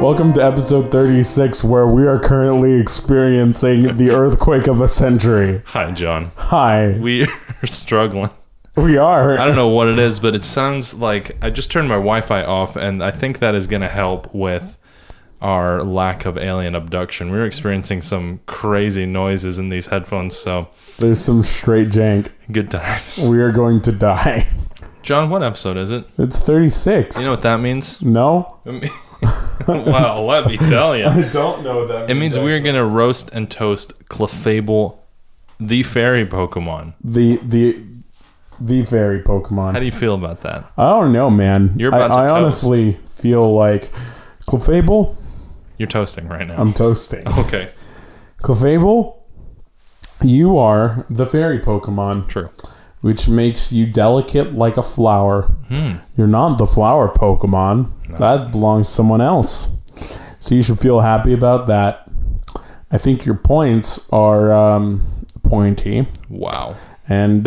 Welcome to episode 36, where we are currently experiencing the earthquake of a century. Hi, John. Hi. We are struggling. We are. I don't know what it is, but it sounds like I just turned my Wi-Fi off, and I think that is going to help with our lack of alien abduction. We're experiencing some crazy noises in these headphones, so... There's some straight jank. Good times. We are going to die. John, what episode is it? It's 36. You know what that means? No? Well, let me tell you. I don't know what that means. It means we're going to roast and toast Clefable, the fairy Pokemon. The fairy Pokemon. How do you feel about that? I don't know, man. You're about to I toast. honestly feel like Clefable. You're toasting right now. I'm toasting. Okay. Clefable, you are the fairy Pokemon. True. Which makes you delicate like a flower. You're not the flower Pokemon. No. That belongs to someone else. So you should feel happy about that. I think your points are pointy. Wow. And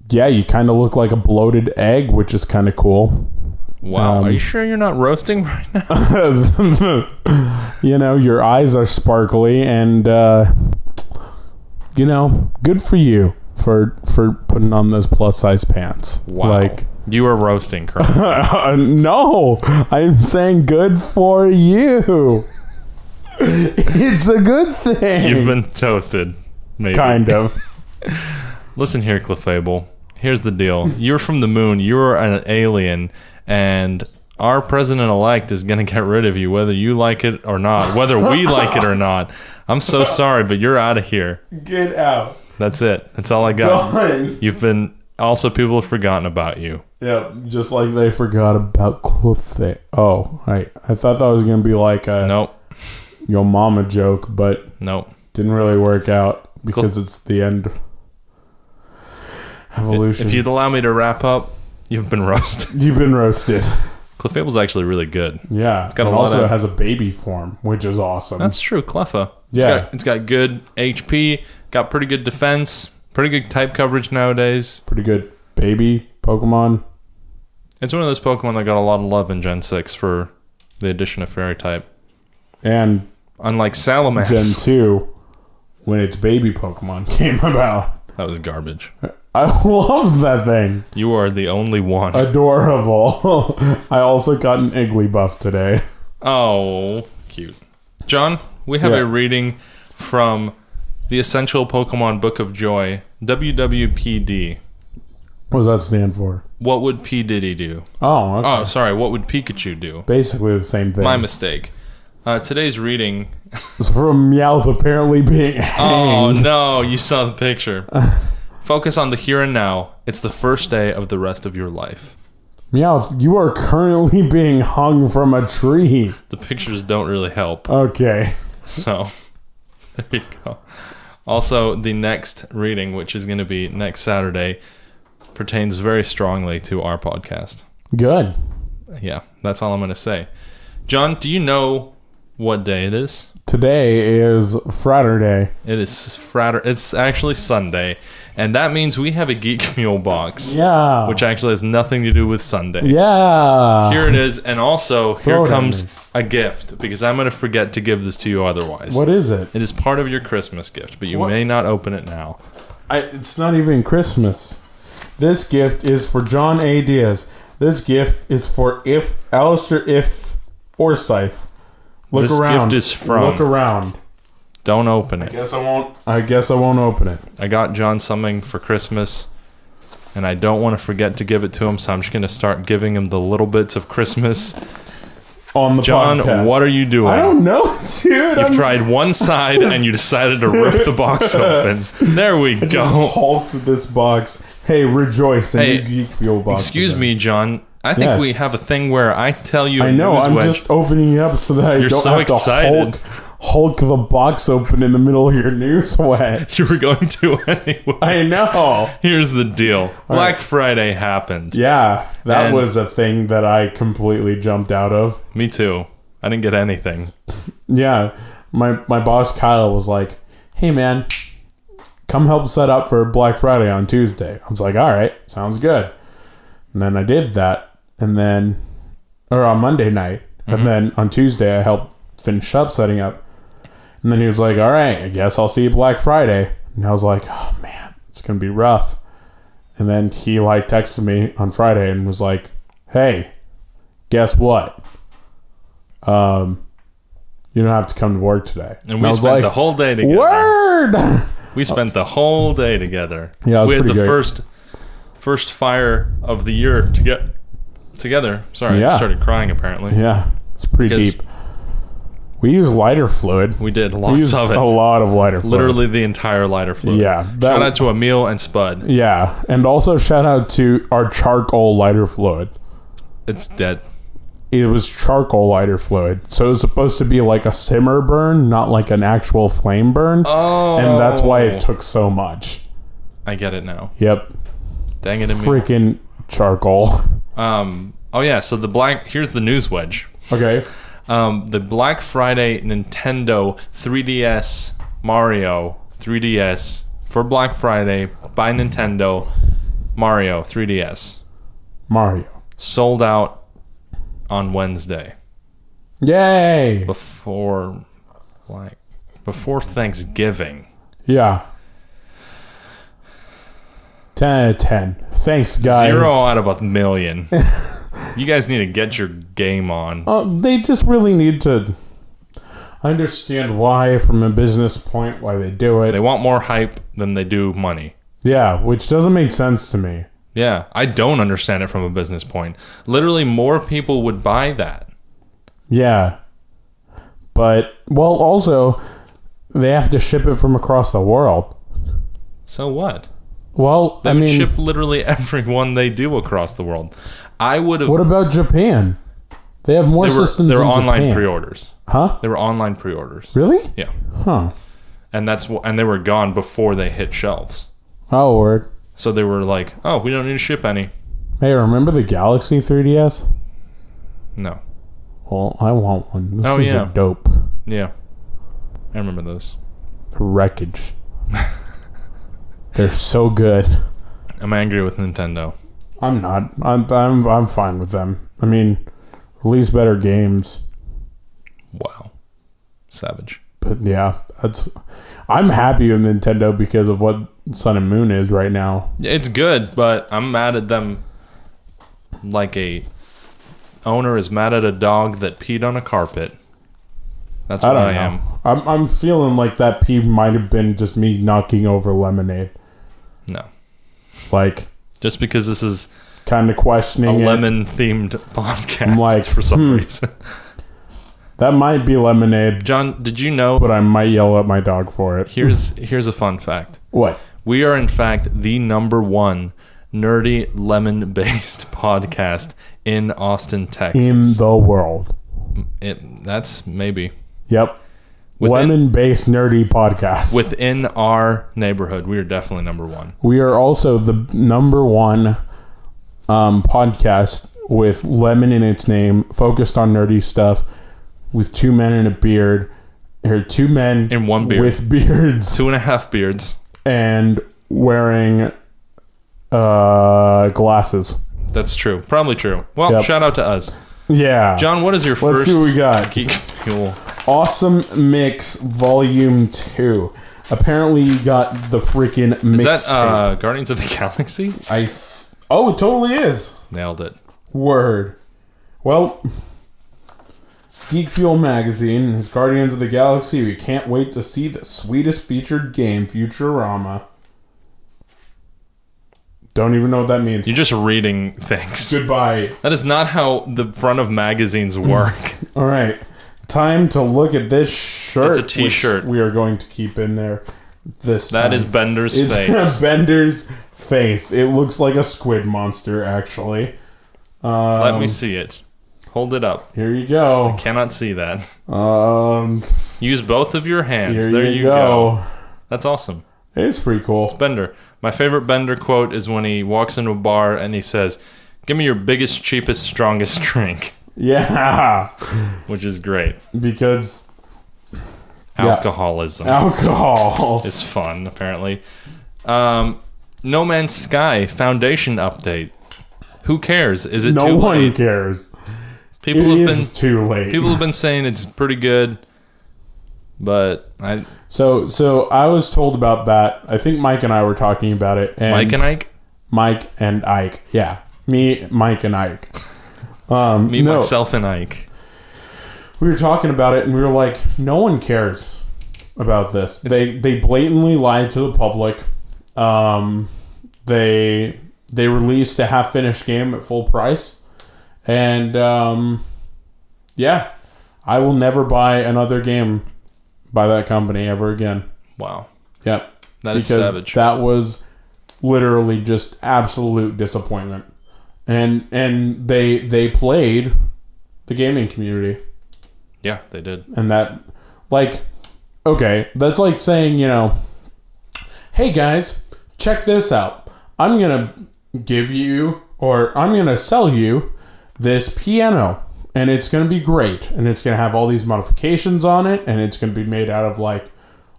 yeah, you kind of look like a bloated egg, which is kind of cool. Wow. Are you sure you're not roasting right now? You know, your eyes are sparkly and... you know, good for you for putting on those plus size pants. Wow. Like, you are roasting, correct? No, I'm saying good for you. It's a good thing. You've been toasted, maybe. Kind of. Listen here, Clefable. Here's the deal. You're from the moon. You're an alien, and our president-elect is going to get rid of you, whether you like it or not, whether we like it or not. I'm so sorry, but you're out of here. Get out. That's it. That's all I got. Done. You've been... Also, people have forgotten about you. Yeah, just like they forgot about Clefable. Oh, I thought that was going to be like a... Nope. Yo mama joke, but... Nope. Didn't really work out because it's the end. Evolution. If you'd allow me to wrap up, you've been roasted. You've been roasted. Clefable's actually really good. Yeah, it's got and a lot also of, has a baby form, which is awesome. That's true, Cleffa. Yeah. It's got good HP, got pretty good defense, pretty good type coverage nowadays. Pretty good baby Pokemon. It's one of those Pokemon that got a lot of love in Gen 6 for the addition of Fairy type. And unlike Salamence. Gen 2, when its baby Pokemon came about. That was garbage. I love that thing. You are the only one. Adorable. I also got an Igglybuff today. Oh, cute. John, we have a reading from the Essential Pokemon Book of Joy, WWPD. What does that stand for? What would P. Diddy do? Oh, okay. Oh, sorry. What would Pikachu do? Basically the same thing. My mistake. Today's reading... It's from Meowth apparently being hanged. Oh, no. You saw the picture. Focus on the here and now. It's the first day of the rest of your life. Meowth, you are currently being hung from a tree. The pictures don't really help. Okay. So, there you go. Also, the next reading, which is going to be next Saturday, pertains very strongly to our podcast. Good. Yeah, that's all I'm going to say. John, do you know what day it is? Today is Fraturday. It is Fraturday. It's actually Sunday. And that means we have a Geek Mule box. Yeah. Which actually has nothing to do with Sunday. Yeah. Here it is. And also, here comes a gift. Because I'm going to forget to give this to you otherwise. What is it? It is part of your Christmas gift. But you may not open it now. It's not even Christmas. This gift is for John A. Diaz. This gift is for Alistair Forsyth. Look around. This gift is from... Look around. Don't open it. I guess I won't open it. I got John something for Christmas, and I don't want to forget to give it to him, so I'm just going to start giving him the little bits of Christmas. On the John, podcast. what are you doing? I don't know, dude. You've tried one side, and you decided to rip the box open. There we go. Hulked this box. Hey, rejoice in your Geek Fuel box. Excuse today. me, John. I think we have a thing where I tell you. I know. I'm just opening up so that I don't have to Hulk the box open in the middle of your news wedge. You were going to anyway. I know. Here's the deal. Black Friday happened. Yeah, that was a thing that I completely jumped out of. Me too. I didn't get anything. Yeah, my boss Kyle was like, "Hey man, come help set up for Black Friday on Tuesday." I was like, "All right, sounds good." And then I did that, or on Monday night, and then on Tuesday I helped finish up setting up. And then he was like, all right, I guess I'll see you Black Friday. And I was like, oh, man, it's going to be rough. And then he, texted me on Friday and was like, hey, guess what? You don't have to come to work today. And we spent the whole day together. Word! We spent the whole day together. Yeah, it was we had the great. first fire of the year to get together. Sorry, I started crying apparently. Yeah, it's pretty deep. We used lighter fluid. We did lots of it. A lot of lighter fluid. Literally the entire lighter fluid. Yeah. Shout out to Emil and Spud. Yeah. And also shout out to our charcoal lighter fluid. It's dead. It was charcoal lighter fluid. So it was supposed to be like a simmer burn, not like an actual flame burn. Oh. And that's why it took so much. I get it now. Yep. Dang it, Emil. Freaking charcoal. Oh yeah, so here's the news wedge. Okay. The Black Friday Nintendo 3DS Mario 3DS for Black Friday by Nintendo Mario 3DS. Mario. Sold out on Wednesday. Yay! Before Thanksgiving. Yeah. 10 out of 10. Thanks, guys. 0 out of 1,000,000. You guys need to get your game on. They just really need to understand why, from a business point, why they do it. They want more hype than they do money. Yeah, which doesn't make sense to me. Yeah, I don't understand it from a business point. Literally, more people would buy that. Yeah. But, also, they have to ship it from across the world. So what? Well, they would ship literally every one they do across the world. I would have. What about Japan? They have more systems. They were in online Japan. pre-orders. Huh? They were online pre-orders. Really? Yeah. Huh. And they were gone before they hit shelves. Oh, word. So they were like, "Oh, we don't need to ship any." Hey, remember the Galaxy 3DS? No. Well, I want one. This things are dope. Yeah. I remember those. The wreckage. They're so good. I'm angry with Nintendo. I'm not. I'm fine with them. I mean, release better games. Wow. Savage. But yeah, I'm happy with Nintendo because of what Sun and Moon is right now. It's good, but I'm mad at them like a owner is mad at a dog that peed on a carpet. That's what I am. I'm feeling like that pee might have been just me knocking over lemonade. No. Just because this is kind of questioning a lemon-themed podcast I'm like, for some reason. That might be lemonade. John, did you know? But I might yell at my dog for it. Here's a fun fact. What? We are, in fact, the #1 nerdy lemon-based podcast in Austin, Texas. In the world. That's maybe. Yep. Lemon-based nerdy podcast. Within our neighborhood, we are definitely #1. We are also the #1 podcast with lemon in its name, focused on nerdy stuff, with 2 men in a beard. There are 2 men in one beard with beards, 2.5 beards, and wearing glasses. That's true. Probably true. Well, shout out to us. Yeah. John, what is your first? Let's see what we got. Geek Fuel. Awesome Mix Volume 2. Apparently you got the freaking mix. Is that Guardians of the Galaxy? It totally is. Nailed it. Word. Well, Geek Fuel Magazine and his Guardians of the Galaxy. We can't wait to see the sweetest featured game, Futurama. Don't even know what that means. You're just reading things. Goodbye. That is not how the front of magazines work. All right. Time to look at this shirt. It's a t-shirt. We are going to keep in there this That time. is Bender's It's face. Bender's face. It looks like a squid monster, actually. Let me see it. Hold it up. Here you go. Cannot see that. Use both of your hands. Here There you you go. That's awesome. It's pretty cool. Bender. My favorite Bender quote is when he walks into a bar and he says, "Give me your biggest, cheapest, strongest drink." Yeah. Which is great. Because alcoholism. Alcohol is fun, apparently. No Man's Sky Foundation update. Who cares? Is it too late? No one cares. It is too late. People have been saying it's pretty good, but So I was told about that. I think Mike and I were talking about it. And Mike and Ike? Mike and Ike. Yeah. Me, Mike, and Ike. Myself, and Ike. We were talking about it, and we were like, no one cares about this. They blatantly lied to the public. They released a half-finished game at full price. And, yeah. I will never buy another game by that company ever again. Wow. Yep. That is savage. That was literally just absolute disappointment. And they played the gaming community. Yeah, they did. And that, like, okay, that's like saying, hey guys, check this out. I'm going to give you, or I'm going to sell you this piano. And it's going to be great. And it's going to have all these modifications on it. And it's going to be made out of, like,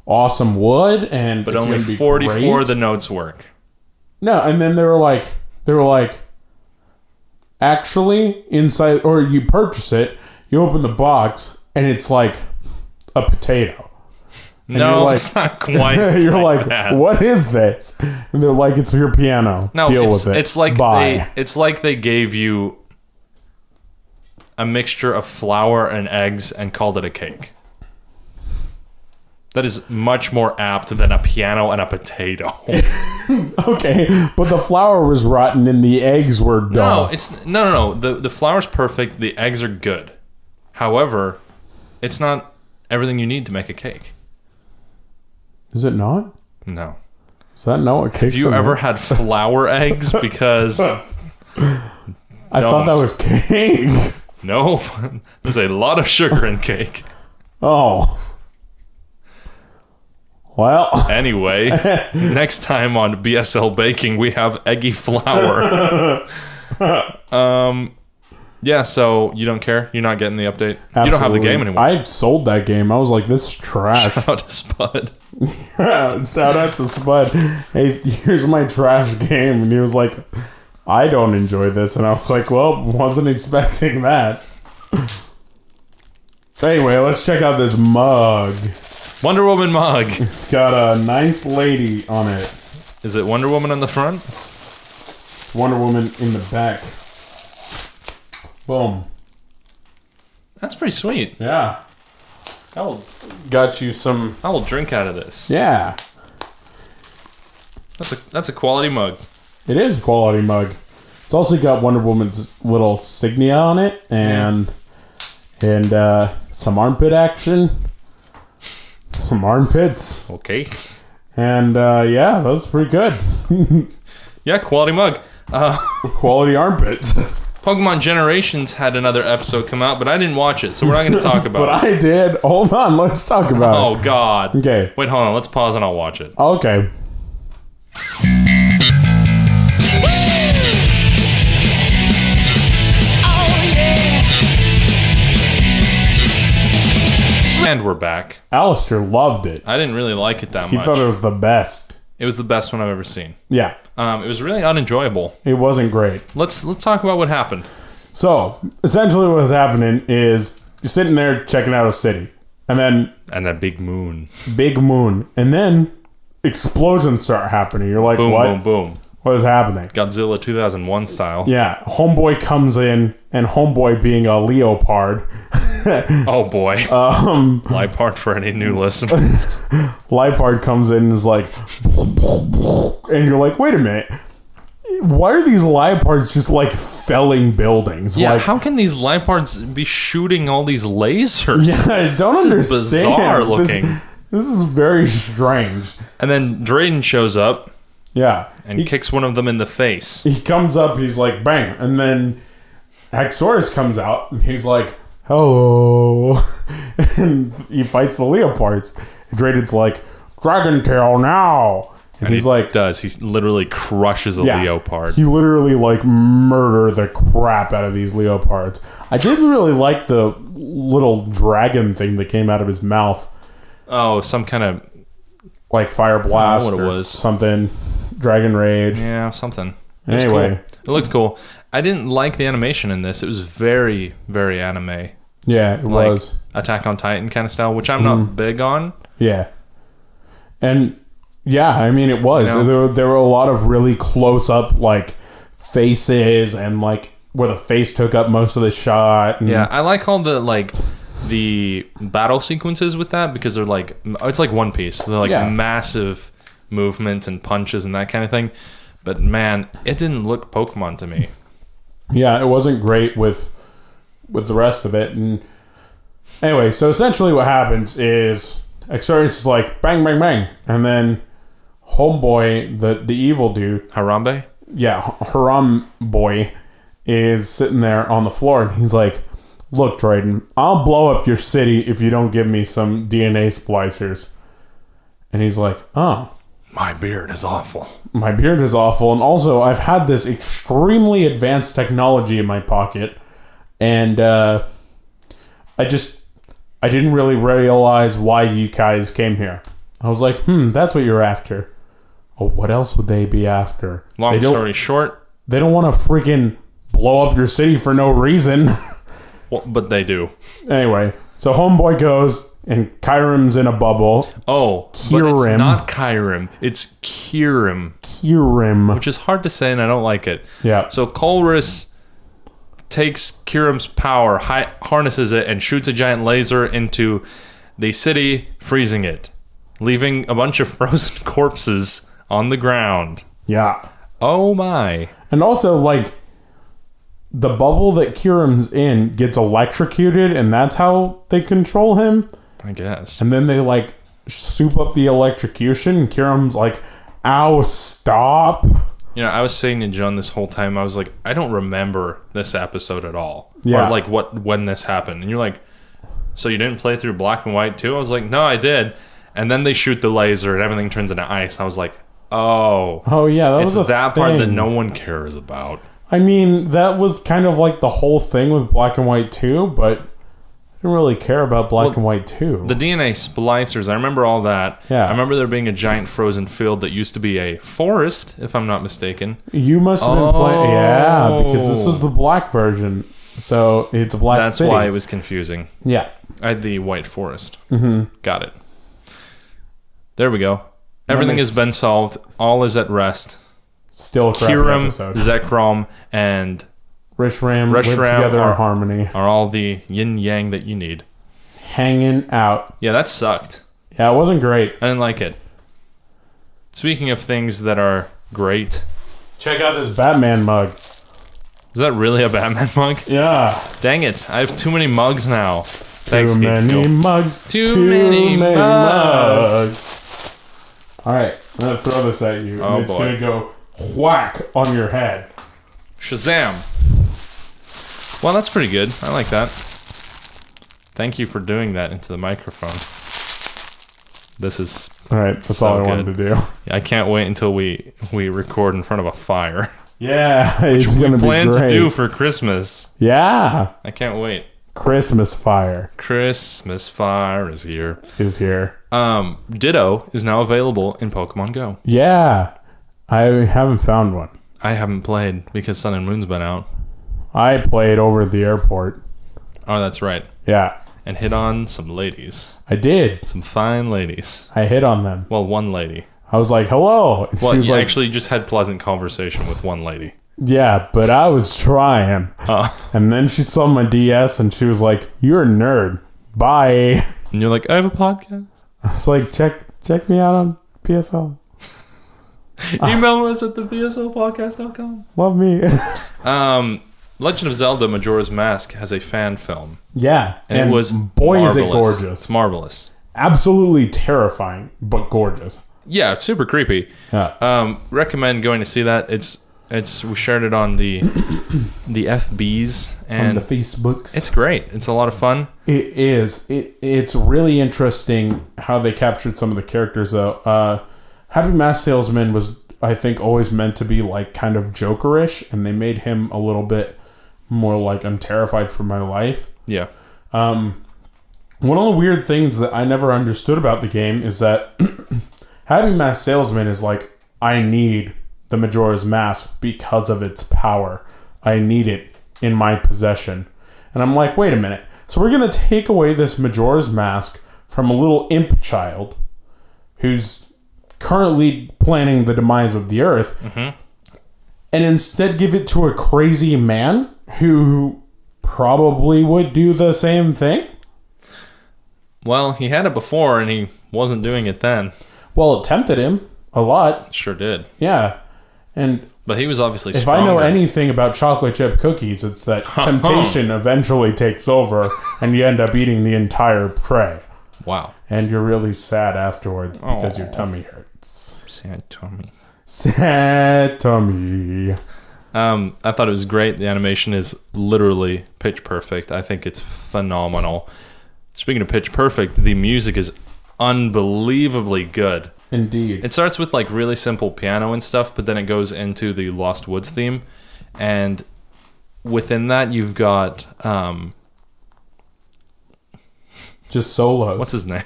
awesome wood. But only 44 of the notes work. No, and then they were like, actually, inside, or you purchase it, you open the box, and it's like a potato. And no, it's not quite. You're like, what is this? And they're like, it's your piano. No, deal with it. It's like Bye. it's like they gave you a mixture of flour and eggs and called it a cake. That is much more apt than a piano and a potato. Okay, but the flour was rotten and the eggs were dull. No. The flour's perfect. The eggs are good. However, it's not everything you need to make a cake. Is it not? No. Is that not what cake's Have you ever had flour eggs? Because I thought that was cake. No, there's a lot of sugar in cake. Oh. Well. Anyway, next time on BSL Baking, we have eggy flour. Yeah, so you don't care? You're not getting the update? Absolutely. You don't have the game anymore. I sold that game. I was like, this is trash. Shout out to Spud. Shout out to Spud. Hey, here's my trash game. And he was like, I don't enjoy this. And I was like, well, wasn't expecting that. Anyway, let's check out this mug. Wonder Woman mug. It's got a nice lady on it. Is it Wonder Woman on the front? Wonder Woman in the back. Boom. That's pretty sweet. Yeah. Got you some. I will drink out of this. Yeah. That's a quality mug. It is a quality mug. It's also got Wonder Woman's little signia on it and some armpit action. Some armpits. Okay. And yeah, that was pretty good. Yeah, quality mug. Quality armpits. Pokemon Generations had another episode come out, but I didn't watch it, so we're not going to talk about But it. I did. Hold on, let's talk about it. Oh, God. Okay. Wait, hold on. Let's pause and I'll watch it. Okay. And we're back. Alistair loved it. I didn't really like it that much. He thought it was the best. It was the best one I've ever seen. Yeah. It was really unenjoyable. It wasn't great. Let's talk about what happened. So, essentially what's happening is you're sitting there checking out a city. And then... And a big moon. Big moon. And then explosions start happening. You're like, boom, what? Boom, boom, boom. What is happening? Godzilla 2001 style. Yeah. Homeboy comes in, and Homeboy being a leopard Oh boy. Lipard for any new listeners. Lipard comes in and is like, and you're like, wait a minute. Why are these Lipards just like felling buildings? Yeah, like, how can these Lipards be shooting all these lasers? Yeah, I don't understand. Bizarre looking. This is very strange. And then Drayden shows up. Yeah. And kicks one of them in the face. He comes up, he's like, bang. And then Haxorus comes out, and he's like, hello. And he fights the Leopards. And Drayden's like, Dragon Tail now. And he's like... He literally crushes a leopard. He literally, like, murder the crap out of these leopards. I did really like the little dragon thing that came out of his mouth. Oh, some kind of... Like Fire Blast what it or was. Something. Dragon Rage. Yeah, something. Anyway. Cool. It looked cool. I didn't like the animation in this. It was very, very anime. Yeah, it was. Attack on Titan kind of style, which I'm not big on. Yeah. And... Yeah, I mean, it was. You know? There were a lot of really close-up, like, faces and, like, where the face took up most of the shot. And yeah, I like all the battle sequences with that because they're, like, it's like One Piece. They're, like, massive movements and punches and that kind of thing. But, man, it didn't look Pokemon to me. Yeah, it wasn't great with the rest of it. And anyway, so essentially what happens is Haxorus is like, bang, bang, bang. And then... Homeboy, the evil dude, Harambe? Yeah, Haram Boy is sitting there on the floor, and he's like, look, Drayden, I'll blow up your city if you don't give me some DNA splicers. And he's like, oh. My beard is awful. My beard is awful, and also I've had this extremely advanced technology in my pocket, and I didn't really realize why you guys came here. I was like, that's what you're after. Oh, what else would they be after? Long story short, they don't want to freaking blow up your city for no reason. Well, but they do. Anyway, so Homeboy goes, and Kyurem's in a bubble. Oh, Kyurem. But it's not Kyurem. It's Kyurem. Kyurem. Which is hard to say, and I don't like it. Yeah. So Colress takes Kyurem's power, harnesses it, and shoots a giant laser into the city, freezing it, leaving a bunch of frozen corpses on the ground. Yeah. Oh my. And also, like, the bubble that Kyurem's in gets electrocuted, and that's how they control him? I guess. And then they, like, soup up the electrocution, and Kyurem's like, ow, stop. You know, I was saying to John this whole time, I was like, I don't remember this episode at all. Yeah. Or, like, when this happened. And you're like, so you didn't play through Black and White too? I was like, no, I did. And then they shoot the laser, and everything turns into ice. I was like, oh yeah, that was that thing. part that no one cares about. I mean, that was kind of like the whole thing with Black and White 2, but I didn't really care about Black and White 2. The DNA splicers, I remember all that. Yeah. I remember there being a giant frozen field that used to be a forest, if I'm not mistaken. You must have been playing... Yeah, because this is the black version, so it's a black city. That's why it was confusing. Yeah. I had the white forest. Mm-hmm. Got it. There we go. Everything has been solved. All is at rest. Still a crappy episode. Zekrom, and Reshiram live together in harmony. Are all the yin-yang that you need. Hanging out. Yeah, that sucked. Yeah, it wasn't great. I didn't like it. Speaking of things that are great... Check out this Batman mug. Is that really a Batman mug? Yeah. Dang it. I have too many mugs now. Thanks, Too many mugs. Too many mugs. All right, I'm going to throw this at you. Oh, and it's going to go whack on your head. Shazam. Well, that's pretty good. I like that. Thank you for doing that into the microphone. This is all right. That's so all I good. wanted to do. I can't wait until we record in front of a fire. Yeah, it's going to be great. Plan to do for Christmas. Yeah. I can't wait. Christmas fire. Christmas fire is here. Is here. Ditto is now available in Pokemon Go. Yeah. I haven't found one. I haven't played because Sun and Moon's been out. I played over at the airport. Oh, that's right. Yeah. And hit on some ladies. I did. Some fine ladies. I hit on them. Well, one lady. I was like, hello. And well, she was you like, actually just had pleasant conversation with one lady. Yeah, but I was trying. And then she saw my DS and she was like, "You're a nerd. Bye." And you're like, "I have a podcast." I was like, check me out on BSL. Email us at thebslpodcast.com. Love me. Legend of Zelda Majora's Mask has a fan film. Yeah. And it was boy, marvelous. Is it gorgeous. It's marvelous. Absolutely terrifying, but gorgeous. Yeah, it's super creepy. Yeah. Recommend going to see that. We shared it on the FBs and on the Facebooks. It's great. It's a lot of fun. It is. It's really interesting how they captured some of the characters though. Happy Mask Salesman was, I think, always meant to be like kind of jokerish, and they made him a little bit more like, I'm terrified for my life. Yeah. One of the weird things that I never understood about the game is that Happy Mask Salesman is like, I need the Majora's Mask because of its power. I need it in my possession. And I'm like, wait a minute. So we're going to take away this Majora's Mask from a little imp child who's currently planning the demise of the Earth, and instead give it to a crazy man who probably would do the same thing? Well, he had it before, and he wasn't doing it then. Well, it tempted him a lot. Sure did. Yeah. But he was obviously if stronger. I know anything about chocolate chip cookies, it's that temptation eventually takes over, and you end up eating the entire tray. Wow. And you're really sad afterwards because your tummy hurts. Sad tummy. Sad tummy. I thought it was great. The animation is literally pitch perfect. I think it's phenomenal. Speaking of pitch perfect, the music is unbelievably good. Indeed. It starts with like really simple piano and stuff, but then it goes into the Lost Woods theme. And within that, you've got... just solos. What's his name?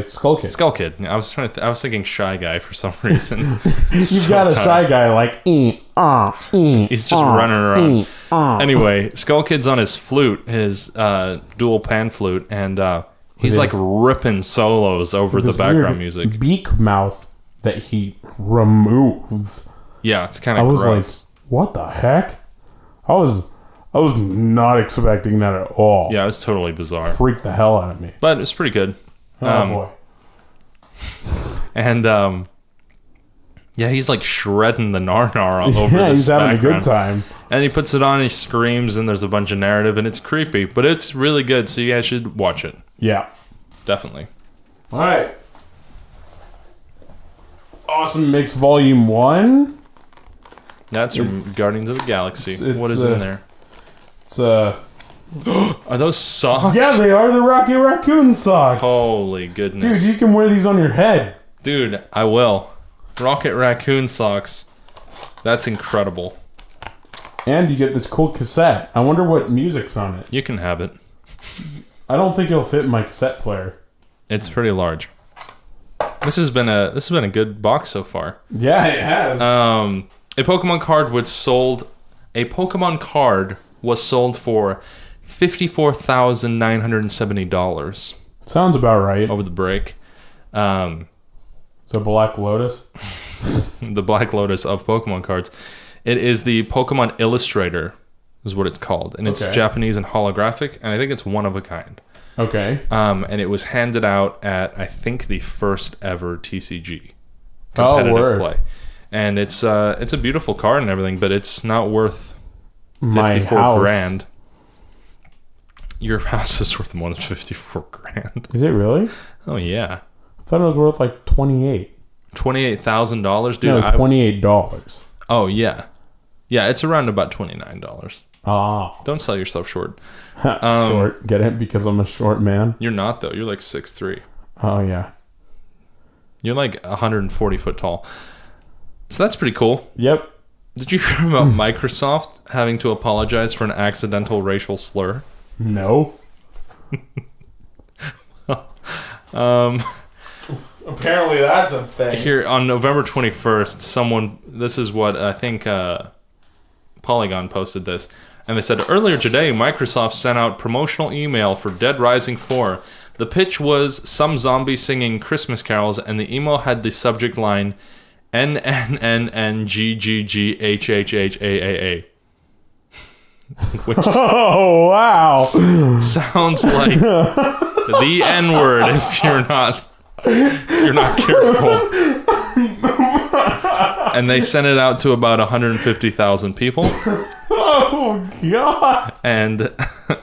Skull Kid. Skull Kid. I was I was thinking Shy Guy for some reason. You've got a Shy Guy like he's just running around. Anyway, Skull Kid's on his flute, his dual pan flute, and he's like ripping solos over the background music. Beak mouth that he removes. Yeah, it's kind of gross. I was like, what the heck? I was not expecting that at all. Yeah, it was totally bizarre. Freaked the hell out of me. But it was pretty good. Oh boy. And yeah, he's like shredding the Narnar all over. Yeah, he's having background. a good time. And he puts it on, he screams, and there's a bunch of narrative, and it's creepy, but it's really good. So you guys should watch it. Yeah, definitely. All right. Awesome Mix Volume 1. That's from Guardians of the Galaxy. What is in there? It's Are those socks? Yeah, they are the Rocky Raccoon socks. Holy goodness. Dude, you can wear these on your head. Dude, I will. Rocket Raccoon socks. That's incredible. And you get this cool cassette. I wonder what music's on it. You can have it. I don't think it'll fit in my cassette player. It's pretty large. This has been a good box so far. Yeah, it has. A Pokemon card was sold for $54,970. Sounds about right. Over the break. So Black Lotus? The Black Lotus of Pokemon cards. It is the Pokemon Illustrator, is what it's called. And it's Japanese and holographic, and I think it's one of a kind. Okay. And it was handed out at, I think, the first ever TCG competitive play. And it's a beautiful card and everything, but it's not worth $54,000. Your house is worth more than $54,000. Is it really? Oh yeah. I thought it was worth like $28,000, dude. No, $28. Oh yeah, yeah. It's around about $29. Ah. Don't sell yourself short. Short. Get it? Because I'm a short man. You're not though. You're like 6'3". Oh yeah. You're like 140 foot tall. So that's pretty cool. Yep. Did you hear about Microsoft having to apologize for an accidental racial slur? No. Apparently that's a thing. Here on November 21st, this is what I think Polygon posted this, and they said, earlier today, Microsoft sent out promotional email for Dead Rising 4. The pitch was some zombies singing Christmas carols, and the email had the subject line, NNNNGGGHHHAAA. Which Oh, wow. sounds like the N-word if you're not careful. And they sent it out to about 150,000 people. Oh, God. And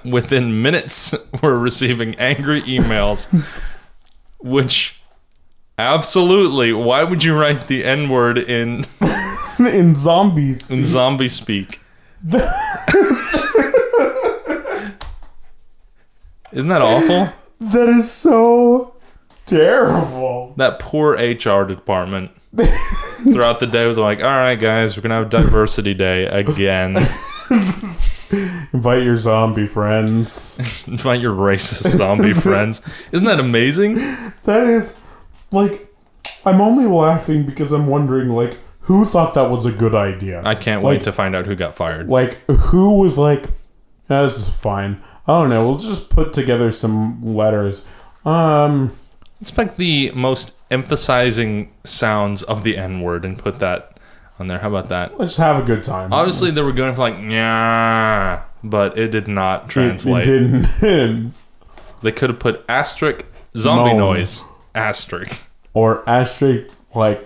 within minutes, we're receiving angry emails. Which, absolutely, why would you write the N-word in zombies? In zombie speak? Isn't that awful? That is so terrible. That poor HR department. Throughout the day, they're like, all right, guys, we're going to have Diversity Day again. Invite your zombie friends. Invite your racist zombie friends. Isn't that amazing? That is, like, I'm only laughing because I'm wondering, like, who thought that was a good idea? I can't wait to find out who got fired. Like, who was like, yeah, this is fine. I don't know, we'll just put together some letters. Let's pick the most emphasizing sounds of the N-word and put that on there. How about that? Let's have a good time. Obviously, they were going for like, yeah, but it did not translate. It didn't. They could have put asterisk, zombie Moan. noise, asterisk. Or asterisk, like,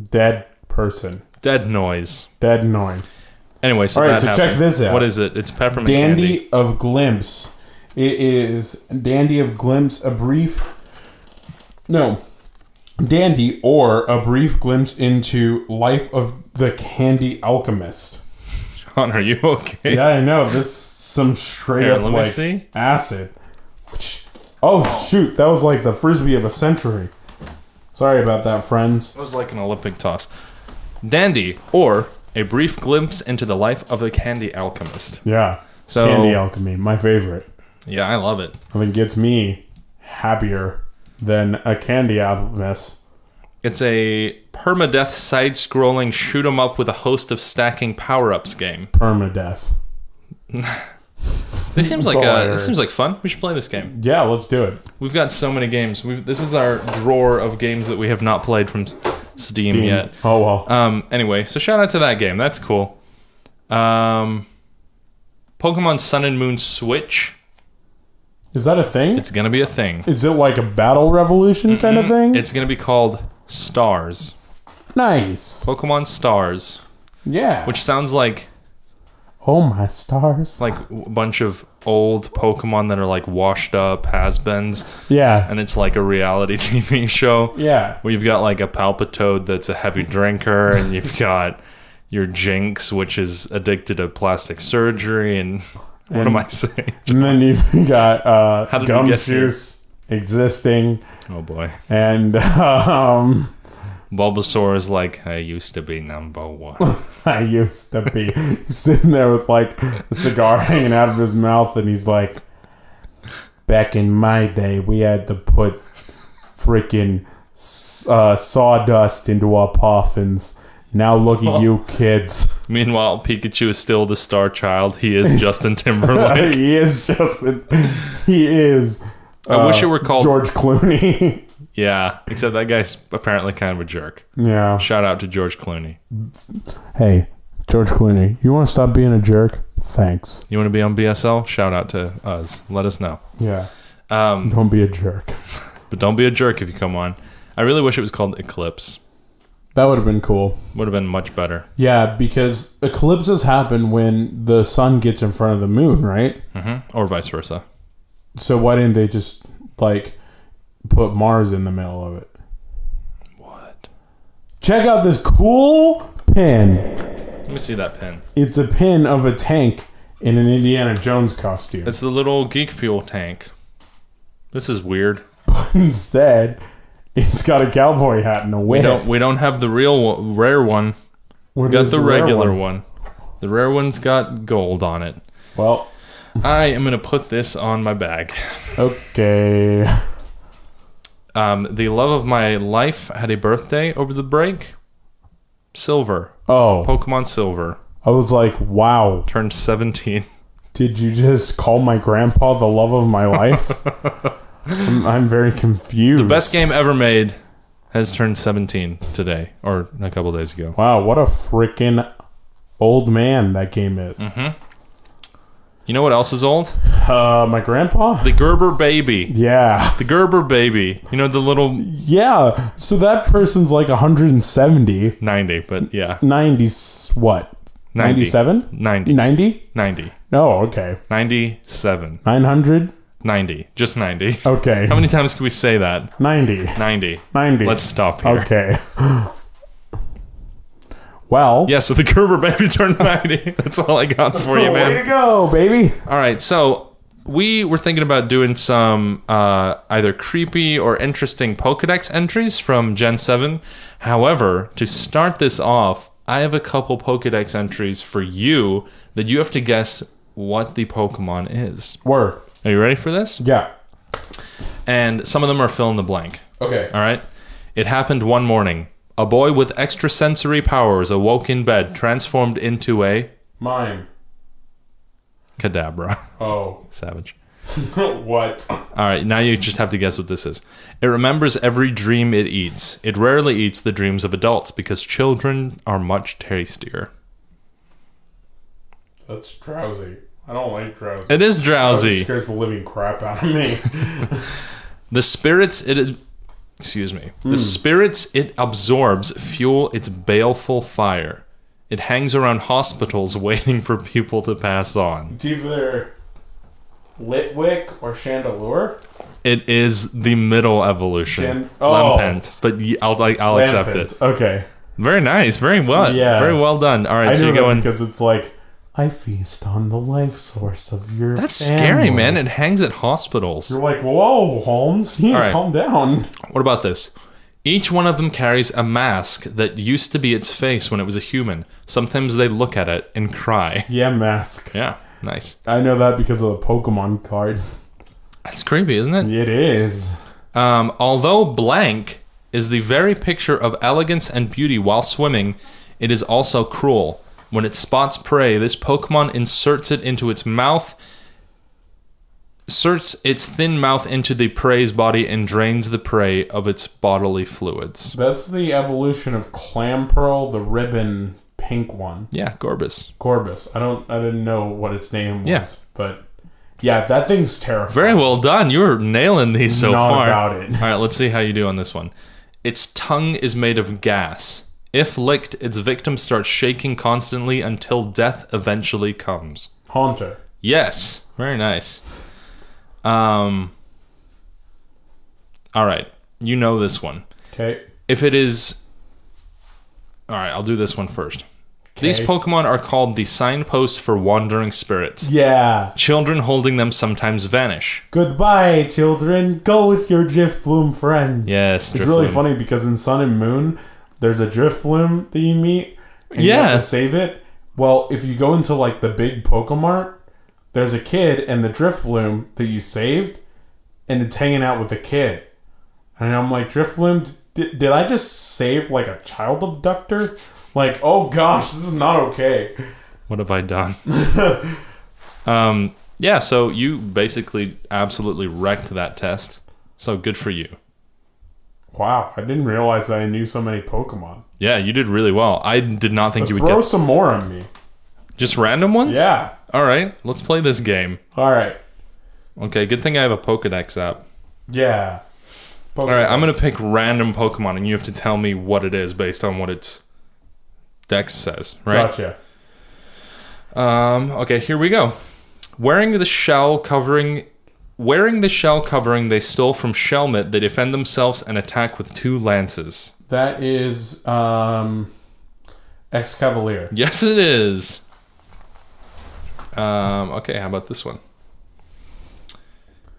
dead person. Dead noise. Dead noise. Anyway, so all right, that so happened. check this out. What is it? It's peppermint Dandy candy. of Glimpse. It is Dandy of Glimpse, Dandy or a brief glimpse into life of the candy alchemist. Sean, are you okay? Yeah, I know. This is some straight Here, up let me like see. acid. Oh shoot, that was like the frisbee of a century. Sorry about that, friends. It was like an Olympic toss. Dandy, or a brief glimpse into the life of a candy alchemist. Yeah. So, candy alchemy, my favorite. Yeah, I love it. I think gets me happier than a candy alchemist. It's a permadeath side-scrolling shoot-'em-up with a host of stacking power-ups game. Permadeath. This seems like fun. We should play this game. Yeah, let's do it. We've got so many games. This is our drawer of games that we have not played from Steam yet. Oh well. Anyway, so shout out to that game. That's cool. Pokemon Sun and Moon Switch. Is that a thing? It's gonna be a thing. Is it like a battle revolution kind of thing? It's gonna be called Stars. Nice. Pokemon Stars. Yeah. Which sounds like oh my stars. a bunch of old Pokemon that are like washed up has-beens. Yeah. And it's like a reality TV show. Yeah. Where you've got like a Palpitoad that's a heavy drinker, and you've got your Jinx, which is addicted to plastic surgery, and what am I saying? And then you've got How did we get here? Gumshoes existing. Oh boy. And Bulbasaur is like, I used to be number one. I used to be sitting there with like a cigar hanging out of his mouth, and he's like, back in my day, we had to put freaking sawdust into our puffins. Now look at you kids. Meanwhile, Pikachu is still the star child. He is Justin Timberlake. He is Justin. He is. I wish it were called George Clooney. Yeah, except that guy's apparently kind of a jerk. Yeah. Shout out to George Clooney. Hey, George Clooney, you want to stop being a jerk? Thanks. You want to be on BSL? Shout out to us. Let us know. Yeah. Don't be a jerk. But don't be a jerk if you come on. I really wish it was called Eclipse. That would have been cool. Would have been much better. Yeah, because eclipses happen when the sun gets in front of the moon, right? Mm-hmm. Or vice versa. So why didn't they just, like, put Mars in the middle of it? What? Check out this cool pin. Let me see that pin. It's a pin of a tank in an Indiana Jones costume. It's the little Geek Fuel tank. This is weird. Instead, it's got a cowboy hat and a whip. We don't have the rare one. We got the regular one. The rare one's got gold on it. Well, I am going to put this on my bag. Okay. The love of my life had a birthday over the break. Silver. Oh. Pokemon Silver. I was like, wow. Turned 17. Did you just call my grandpa the love of my life? I'm very confused. The best game ever made. has turned 17 today, or a couple days ago. Wow, what a freaking old man that game is. Mm-hmm. You know what else is old? My grandpa? The Gerber baby. Yeah. The Gerber baby. You know, the little... Yeah. So that person's like 170. 90, but yeah. 90, what? 90. 97? 90. 90? 90. Oh, okay. 97. 900? 90. Just 90. Okay. How many times can we say that? 90. 90. 90. Let's stop here. Okay. Well. Yeah, so the Gerber baby turned 90. That's all I got for you, man. Way to go, baby. All right, so we were thinking about doing some either creepy or interesting Pokedex entries from Gen 7. However, to start this off, I have a couple Pokedex entries for you that you have to guess what the Pokemon is. Word. Are you ready for this? Yeah. And some of them are fill in the blank. Okay. All right. It happened one morning. A boy with extrasensory powers awoke in bed, transformed into a... Mime. Kadabra. Oh. Savage. What? All right, now you just have to guess what this is. It remembers every dream it eats. It rarely eats the dreams of adults because children are much tastier. That's drowsy. I don't like drowsy. It is drowsy. It scares the living crap out of me. The spirits The spirits it absorbs fuel its baleful fire. It hangs around hospitals waiting for people to pass on. It's either Litwick or Chandelure. It is the middle evolution. Lampent. But I'll accept it. Okay. Very nice. Very well. Yeah. Very well done. All right, I so you're going... because it's like, I feast on the life source of your That's family. Scary, man. It hangs at hospitals. You're like, whoa, Holmes. Yeah, right. Calm down. What about this? Each one of them carries a mask that used to be its face when it was a human. Sometimes they look at it and cry. Yeah, mask. Yeah, nice. I know that because of the Pokemon card. That's creepy, isn't it? It is. Although blank is the very picture of elegance and beauty while swimming, it is also cruel. When it spots prey, this Pokemon inserts it into its mouth, inserts its thin mouth into the prey's body, and drains the prey of its bodily fluids. That's the evolution of Clamperl, the ribbon pink one. Yeah, Gorbis. I didn't know what its name was, but yeah, that thing's terrifying. Very well done. You're nailing these so Not far. about it. All right, let's see how you do on this one. Its tongue is made of gas. If licked, its victim starts shaking constantly until death eventually comes. Haunter. Yes. Very nice. All right. You know this one. Okay. If it is... All right, I'll do this one first. Okay. These Pokemon are called the signpost for wandering spirits. Yeah. Children holding them sometimes vanish. Goodbye, children. Go with your Drifloon friends. Yes, It's really funny because in Sun and Moon... There's a Drifloon that you meet, and you have to save it. Well, if you go into like the big Pokemart, there's a kid and the Drifloon that you saved, and it's hanging out with the kid. And I'm like, Drifloon, did I just save like a child abductor? Like, oh gosh, this is not okay. What have I done? Yeah, so you basically absolutely wrecked that test. So good for you. Wow, I didn't realize I knew so many Pokemon. Yeah, you did really well. I did not think you would get... Throw some more on me. Just random ones? Yeah. All right, let's play this game. All right. Okay, good thing I have a Pokedex app. Yeah. Pokedex. All right, I'm going to pick random Pokemon, and you have to tell me what it is based on what its Dex says, right? Gotcha. Okay, here we go. Wearing the shell covering they stole from Shelmet, they defend themselves and attack with 2 lances. That is Excavalier. Yes, it is. Okay, how about this one?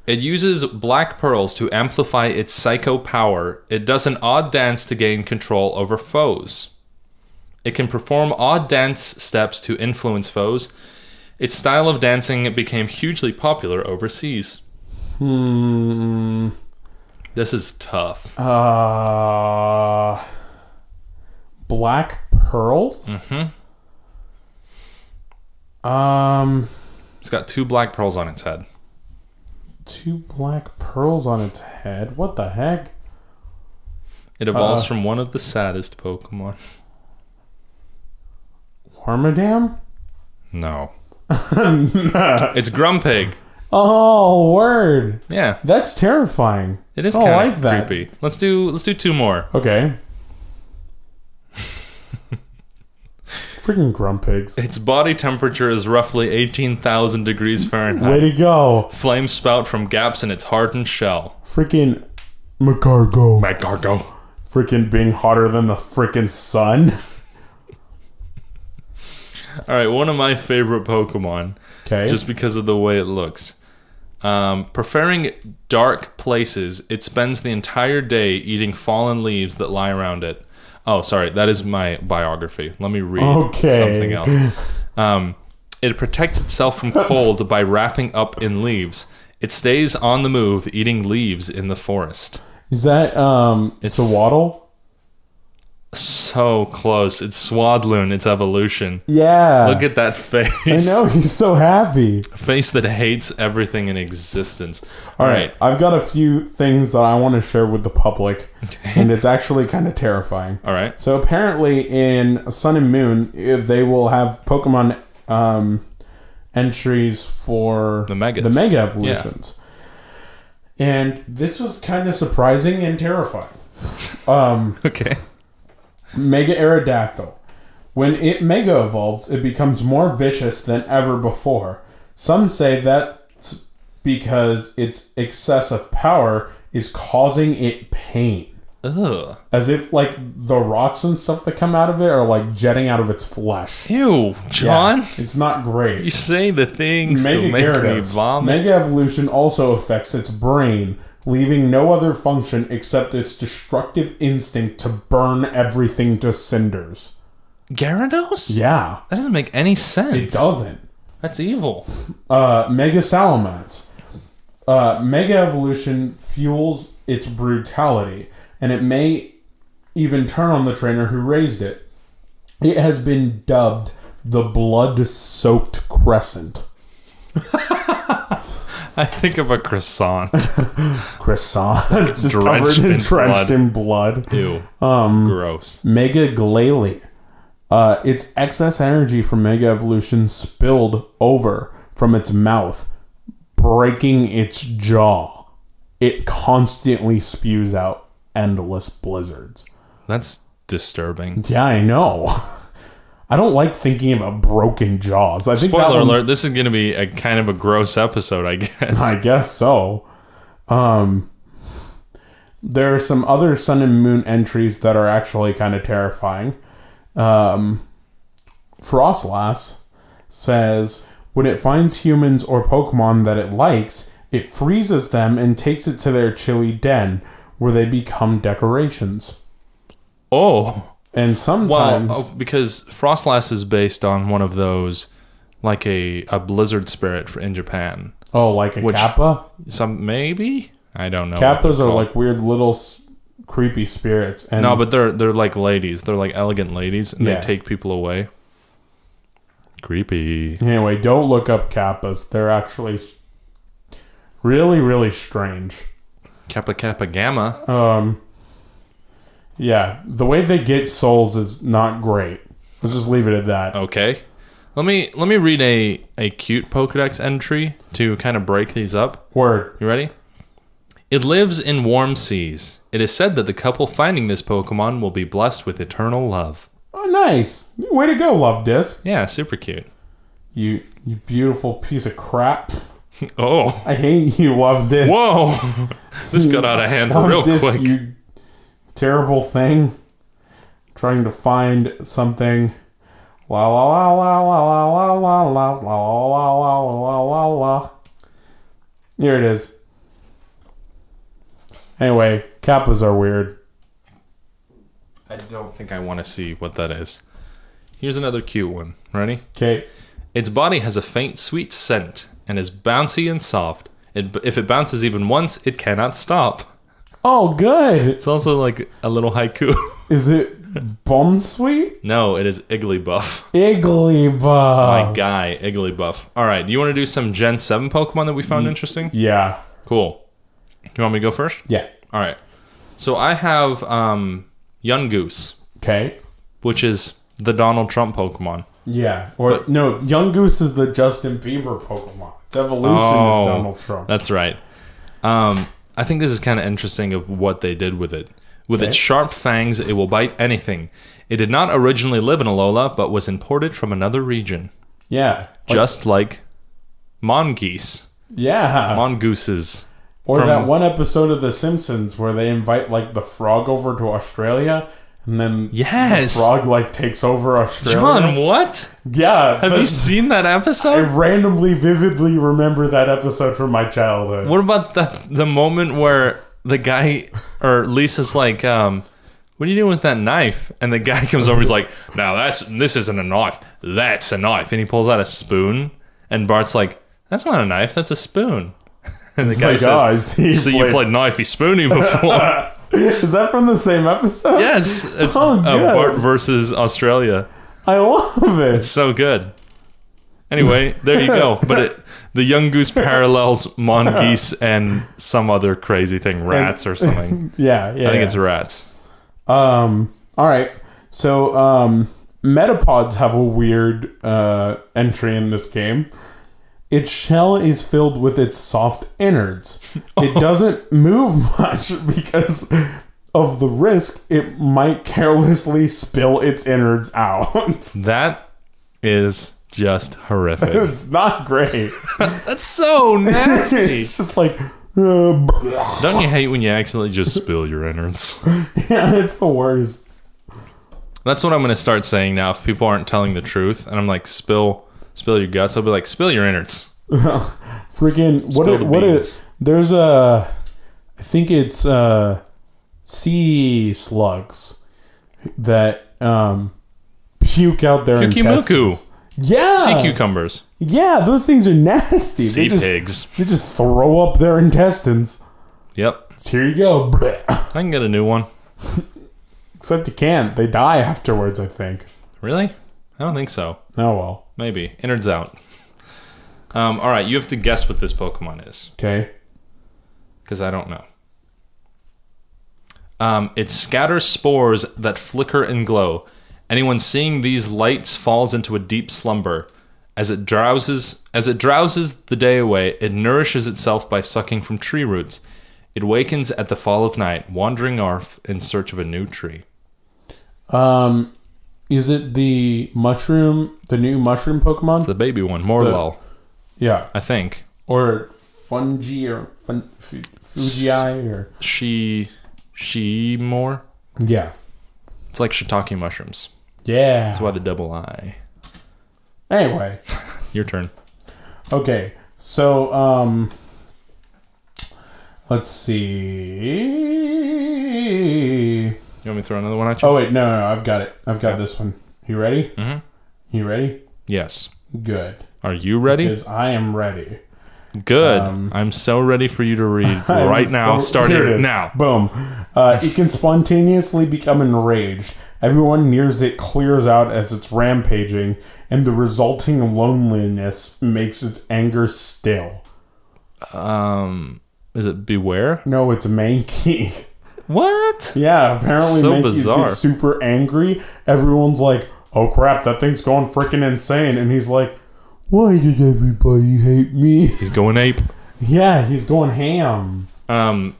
It uses black pearls to amplify its psycho power. It does an odd dance to gain control over foes. It can perform odd dance steps to influence foes. Its style of dancing became hugely popular overseas. This is tough. Black pearls? It's got 2 black pearls on its head. 2 black pearls on its head? What the heck? It evolves from one of the saddest Pokemon. Wormadam? No. It's Grumpig. Oh, word. Yeah. That's terrifying. It is I kind like of that. creepy. Let's do 2 more. Okay. Freaking Grumpigs. Its body temperature is roughly 18,000 degrees Fahrenheit. Way to go. Flames spout from gaps in its hardened shell. Freaking Macargo. Macargo. Freaking being hotter than the freaking sun. Alright, one of my favorite Pokemon. Okay. Just because of the way it looks. Preferring dark places, it spends the entire day eating fallen leaves that lie around it. Oh, sorry, that is my biography. Let me read something else. It protects itself from cold by wrapping up in leaves. It stays on the move, eating leaves in the forest. Is that it's a waddle? So close. It's Swadloon, its evolution. Yeah. Look at that face. I know, he's so happy. A face that hates everything in existence. All right. I've got a few things that I want to share with the public, and it's actually kind of terrifying. All right. So apparently in Sun and Moon, they will have Pokemon entries for the Mega Evolutions. Yeah. And this was kind of surprising and terrifying. Okay. Mega Aerodactyl. When it Mega Evolves, it becomes more vicious than ever before. Some say that's because its excessive power is causing it pain. Ugh. As if, like, the rocks and stuff that come out of it are, like, jetting out of its flesh. Ew, John. Yeah, it's not great. You say the things that make me vomit. Mega Evolution also affects its brain, leaving no other function except its destructive instinct to burn everything to cinders. Gyarados? Yeah. That doesn't make any sense. It doesn't. That's evil. Mega Salamence. Mega Evolution fuels its brutality, and it may even turn on the trainer who raised it. It has been dubbed the Blood-Soaked Crescent. I think of a croissant. Croissant. Just drenched in blood. Ew. Gross. Mega Glalie. Its excess energy from Mega Evolution spilled over from its mouth, breaking its jaw. It constantly spews out endless blizzards. That's disturbing. Yeah, I know. I don't like thinking about broken jaws. I think Spoiler alert, this is going to be a kind of a gross episode, I guess. I guess so. There are some other Sun and Moon entries that are actually kind of terrifying. Frostlass says, when it finds humans or Pokemon that it likes, it freezes them and takes it to their chilly den, where they become decorations. Oh. And sometimes... because Frostlass is based on one of those, like a blizzard spirit in Japan. Oh, like a Kappa? Maybe? I don't know. Kappas are like weird little creepy spirits. And no, but they're like ladies. They're like elegant ladies, and they take people away. Creepy. Anyway, don't look up Kappas. They're actually really, really strange. Kappa Kappa Gamma. Yeah, the way they get souls is not great. Let's just leave it at that. Okay. Let me read a cute Pokedex entry to kind of break these up. Word. You ready? It lives in warm seas. It is said that the couple finding this Pokemon will be blessed with eternal love. Oh, nice. Way to go, Love Disc. Yeah, super cute. You beautiful piece of crap. Oh. I hate you, Love Disc. Whoa. This got out of hand real quick. You terrible thing. Trying to find something. La la la la la la la la la la la la la la. Here it is. Anyway, Kappas are weird. I don't think I want to see what that is. Here's another cute one. Ready? Okay. Its body has a faint, sweet scent and is bouncy and soft. If it bounces even once, it cannot stop. Oh, good. It's also like a little haiku. Is it Bum Sweet? No, it is Igglybuff. Igglybuff. My guy, Igglybuff. All right, you want to do some Gen 7 Pokemon that we found interesting? Yeah. Cool. You want me to go first? Yeah. All right. So I have Young Goose, Okay. which is the Donald Trump Pokemon. Yeah. No, Young Goose is the Justin Bieber Pokemon. Its evolution is Donald Trump. That's right. I think this is kind of interesting of what they did with it. With its sharp fangs, it will bite anything. It did not originally live in Alola, but was imported from another region. Yeah. Just like mongoose. Yeah. Mongooses. Or that one episode of The Simpsons where they invite like the frog over to Australia, and then the frog like takes over Australia. John, what? Yeah. Have you seen that episode? I randomly, vividly remember that episode from my childhood. What about the moment where the guy or Lisa's like, what are you doing with that knife? And the guy comes over, he's like, now this isn't a knife, that's a knife. And he pulls out a spoon, and Bart's like, that's not a knife, that's a spoon. And the guy says, you played knifey spoony before. Is that from the same episode? Yes. It's Bart versus Australia. I love it. It's so good. Anyway, there you go. But the Young Goose parallels mongoose and some other crazy thing, rats or something. Yeah. I think it's rats. All right. So Metapods have a weird entry in this game. Its shell is filled with its soft innards. It doesn't move much because of the risk it might carelessly spill its innards out. That is just horrific. It's not great. That's so nasty. It's just like... Don't you hate when you accidentally just spill your innards? Yeah, it's the worst. That's what I'm going to start saying now if people aren't telling the truth. And I'm like, spill your guts. I'll be like, spill your innards. Freaking there's I think it's sea slugs that puke out their intestines. Yeah, sea cucumbers. Yeah, those things are nasty. Sea pigs. They just throw up their intestines. Yep. So here you go. I can get a new one. Except you can't. They die afterwards, I think. Really? I don't think so. Oh, well. Maybe. Innards out. All right, you have to guess what this Pokemon is. Okay. Because I don't know. It scatters spores that flicker and glow. Anyone seeing these lights falls into a deep slumber. As it drowses the day away, it nourishes itself by sucking from tree roots. It wakens at the fall of night, wandering off in search of a new tree. Is it the new mushroom Pokemon? It's the baby one, Morlul. Yeah. I think. Or Fungi or Fugii or... She-more? Yeah. It's like shiitake mushrooms. Yeah. That's why the double I. Anyway. Your turn. Okay. So, let's see. You want me to throw another one at you? Oh, wait. No. I've got it. I've got this one. You ready? Mm-hmm. You ready? Yes. Good. Are you ready? Because I am ready. Good. I'm so ready for you to read right now. Start it now. Boom. It can spontaneously become enraged. Everyone near it clears out as it's rampaging, and the resulting loneliness makes its anger still. Is it Beware? No, it's Mankey. What? Yeah, apparently so Mankeys bizarre. get super angry. Everyone's like, oh crap, that thing's going freaking insane. And he's like, why does everybody hate me? He's going ape. Yeah, he's going ham. And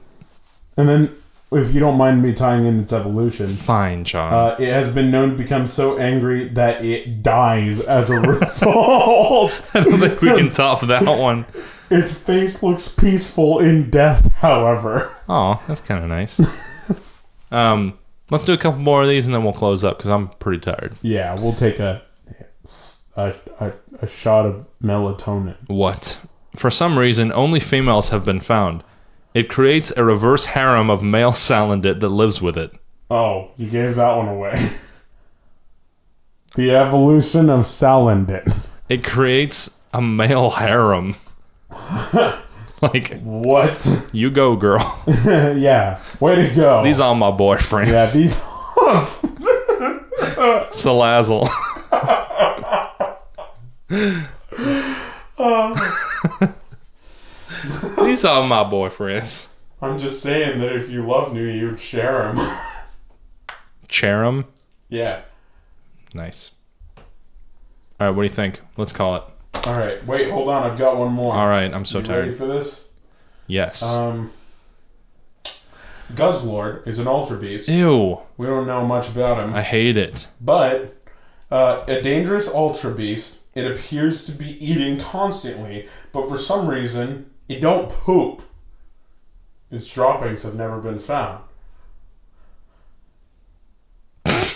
then, if you don't mind me tying in its evolution. Fine, John. It has been known to become so angry that it dies as a result. I don't think we can top that one. Its face looks peaceful in death, however. Oh, that's kind of nice. Let's do a couple more of these and then we'll close up because I'm pretty tired. Yeah, we'll take a shot of melatonin. What? For some reason, only females have been found. It creates a reverse harem of male Salandit that lives with it. Oh, you gave that one away. The evolution of Salandit. It creates a male harem. Like, what? You go, girl. Yeah, way to go. These are my boyfriends. Yeah, these... Salazzle. These are my boyfriends. I'm just saying that if you love me, you'd share him. Share him? Yeah. Nice. All right, what do you think? Let's call it. All right. Wait, hold on. I've got one more. All right, I'm so tired. Ready for this? Yes. Guzzlord is an Ultra Beast. Ew. We don't know much about him. I hate it. But a dangerous Ultra Beast, it appears to be eating constantly, but for some reason, it don't poop. Its droppings have never been found.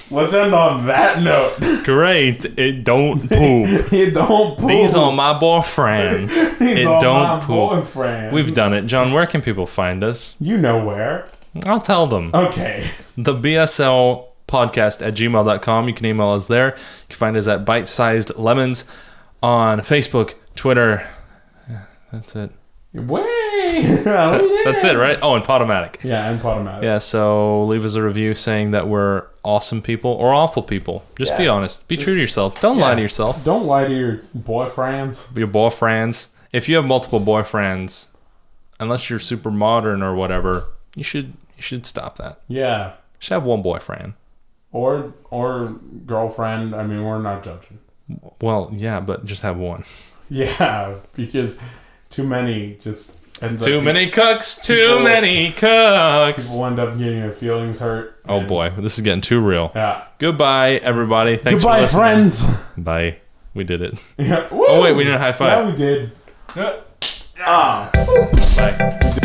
Let's end on that note. Great. It don't poop. It don't poop. These are my boyfriends. These it are don't my poop. boyfriends. We've done it. John, where can people find us? You know where. I'll tell them. Okay. The BSL podcast at gmail.com. You can email us there. You can find us at Bite-Sized Lemons on Facebook, Twitter. Yeah, that's it. That's it, right? Oh, and Podomatic. Yeah, and Podomatic. Yeah, so leave us a review saying that we're awesome people or awful people. Just be honest. Be true to yourself. Don't lie to yourself. Don't lie to your boyfriends. Your boyfriends. If you have multiple boyfriends, unless you're super modern or whatever, you should stop that. Yeah. You should have one boyfriend. Or girlfriend. I mean, we're not judging. Well, yeah, but just have one. Yeah, because too many just ends Too up many cooks. Too many cooks. People end up getting their feelings hurt. Oh boy, this is getting too real. Yeah. Goodbye, everybody. Thanks Goodbye, for listening. friends. Bye. We did it. Yeah. Oh wait, we didn't high five. Yeah, we did. Bye.